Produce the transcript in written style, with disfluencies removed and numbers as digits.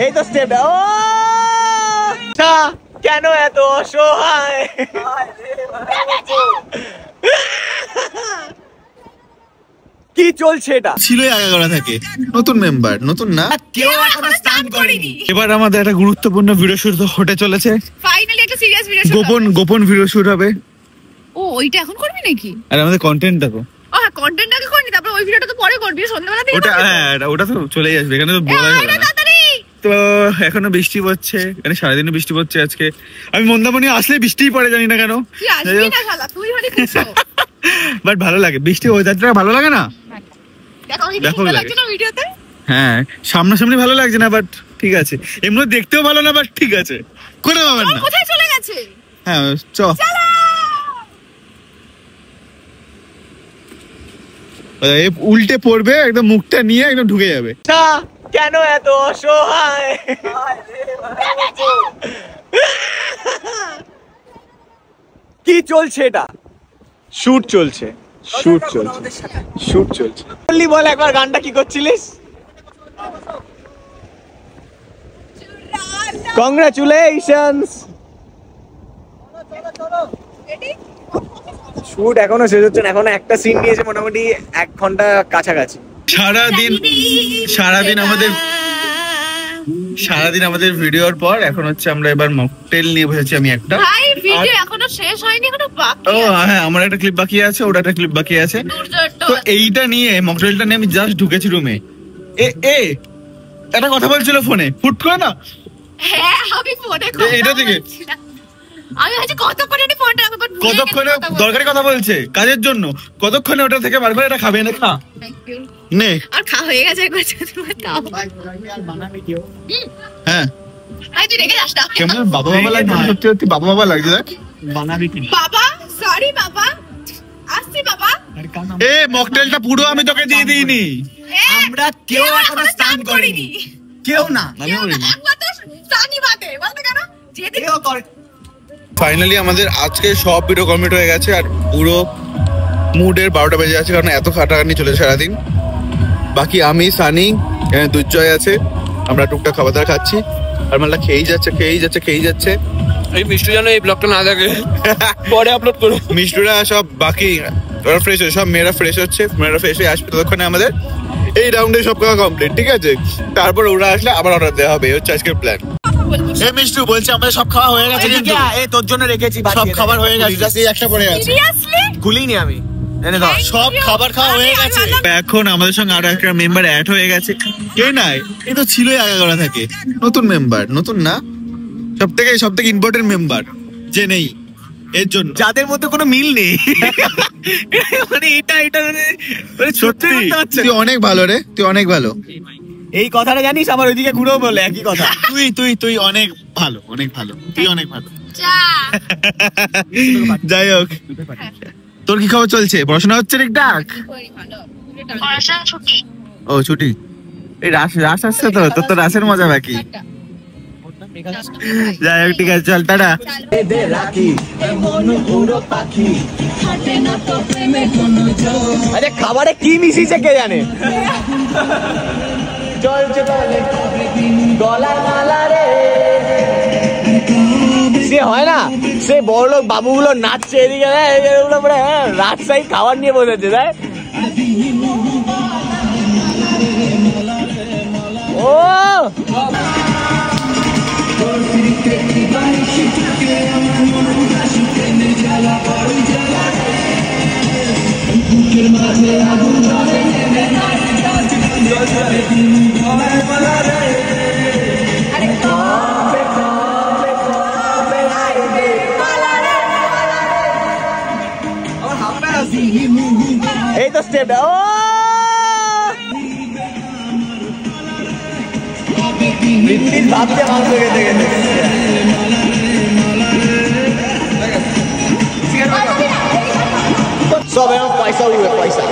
এই তো স্টেপ। ও কেন এত অসহায়? কি চলছে? এটা ছিল আগে করা থাকে, নতুন মেম্বার, নতুন না, কেউ এখনো স্টার্ট করেনি। এবার আমাদের একটা গুরুত্বপূর্ণ ভিডিও শুট হতে চলেছে। ফাইনালি একটা সিরিয়াস ভিডিও শুট, গোপন ভিডিও শুট হবে। ও ওইটা এখন করবি নাকি? আর আমাদের কন্টেন্ট দেখো। হ্যাঁ কন্টেন্ট আগে করনি, তারপর ওই ভিডিওটা তো পরে করবি সন্ধ্যাবেলা থেকে। ওটা হ্যাঁ ওটা তো চলেই আসবে, এখানে তো বলা যাবে না। তো এখনো বৃষ্টি পড়ছে, এখানে সারাদিনও বৃষ্টি পড়ছে আজকে। আমি মন্দারমণি আসলে বৃষ্টিই পড়ে, জানি না কেন। তুই আসবি না শালা, তুই মানে খুশি। বাট ভালো লাগে, বৃষ্টি ওয়েদারটা ভালো লাগে না? দেখো লাগছে না ভিডিওতে? হ্যাঁ সামনাসামনি ভালো লাগছে না, বাট ঠিক আছে। এমনি দেখতেও ভালো না, বাট ঠিক আছে, কোনো ব্যাপার না। কোথায় চলে গেছে? হ্যাঁ চ উল্টে পড়বে, একদম মুখটা নিয়ে একদম ঢুকে যাবে। কেন এত অসহায়? কি চলছে? এটা শুট চলছে, শুট চলছে, শুট চলছে। বললি বল একবার গানটা কি করছিলিস? কংগ্রাচুলেশনস। শুট এখনো শেষ হচ্ছে না, এখনো একটা সিন নিয়েছে মোটামুটি 1 ঘন্টা কাছাকাছি। সারাদিন আমাদের ভিডিওর পর এখন হচ্ছে আমরা এবার মকটেল নিয়ে বসেছি। আমি একটা ভাই ভিডিও এখনো শেষ হয়নি, এখনো বাকি আছে। ও হ্যাঁ আমার একটা ক্লিপ বাকি আছে, ওটা একটা ক্লিপ বাকি আছে। তো এইটা নিয়ে মকটেলটা নিয়ে আমি জাস্ট ঢুকেছি রুমে। একটা কথা বলছিল ফোনে, ফুট করে না। হ্যাঁ আমি ফোনে কথা এটা থেকে আমি আজ কতক্ষণে ফোনটা কতক্ষণে দরকারি কথা বলছে কাজের জন্য, কতক্ষণে ওটা থেকে বার করে এটা খাবে না। খা নে, আর খাওয়া হয়ে গেছে একবার তোমার তাও। হ্যাঁ আই তুই রেগে যাস না। কেমন বাবা বাবা লাগছে, সত্যি সত্যি বাবা বাবা লাগছে। দেখ বানাবি কি বাবা, সরি বাবা, আসছি বাবা। মকটেলটা পুরো আমি তোকে দিয়ে দিইনি। আমরা কেউ এখনো স্টার্ট করিনি, কেউ না। একবার তো সানি বাদে বলতে কেন যেদিন ফাইনালি আমাদের আজকে সব ভিডিও কমপ্লিট হয়ে গেছে, আর পুরো মুডের 12টা বেজে আছে, কারণ এত খাটাখাটনি চলেছে সারাদিন। বাকি আমি, সানি, এখানে দুর্জয় আছে, আমরা টুকটাক খাবার দাবার খাচ্ছি, আর মাল্লা খেয়েই যাচ্ছে। এই মিষ্টি যেন এই ব্লগটা না দেখে, পরে আপলোড করো। মিষ্টুরা সব বাকি ওরা ফ্রেশ হচ্ছে, সব মেয়েরা ফ্রেশ হচ্ছে, মেয়েরা ফ্রেশ হয়ে আসবে, ততক্ষণে আমাদের এই রাউন্ডে সব খাওয়া কমপ্লিট, ঠিক আছে? তারপর ওরা আসলে আবার অর্ডার দেওয়া হবে, হচ্ছে আজকের প্ল্যান। মিষ্টু বলছে আমাদের সব খাওয়া হয়ে গেছে, কিন্তু তোর জন্য রেখেছি, সব খাবার হয়ে গেছে, জাস্ট এই একটা পড়ে আছে। সিরিয়াসলি খুলিনি আমি। সব খাবার খাওয়া হয়ে গেছে। এখন আমাদের সঙ্গে আরো একটা মেম্বার অ্যাড হয়ে গেছে। কে নাই, এই তো ছিলই আগে করা থাকে, নতুন মেম্বার, নতুন না, সব থেকে ইম্পর্টেন্ট মেম্বার যে নেই, এর জন্য যাদের মধ্যে কোনো মিল নেই। মানে এটা সত্যি তুই অনেক ভালো রে, তুই অনেক ভালো। এই কথাটা জানিস, আমার ওইদিকে ঘুরেও বলে একই কথা। তুই অনেক ভালো, অনেক ভালো, তুই অনেক ভালো। যা যাই হোক, তোর কি খবর চলছে? পড়াশোনা হচ্ছে ঠিকঠাক? পড়াশোনা ছুটি। ও ছুটি, এই রাস আসছে তো, তোর তো রাসের মজা বাকি। যাই হোক ঠিক আছে, চল টাটা। আরে খাবারে কি মিশিয়েছে কে জানে। সে হয় না, সে বড় লোক বাবুগুলো নাচছে এদিকে, রাজশাহী খাবার নিয়ে বসেছে। দেখ ও এই তো স্টেপ। ও ভাবতে মাংস খেতে খেতে সব এখন পয়সা উঠবে, পয়সা।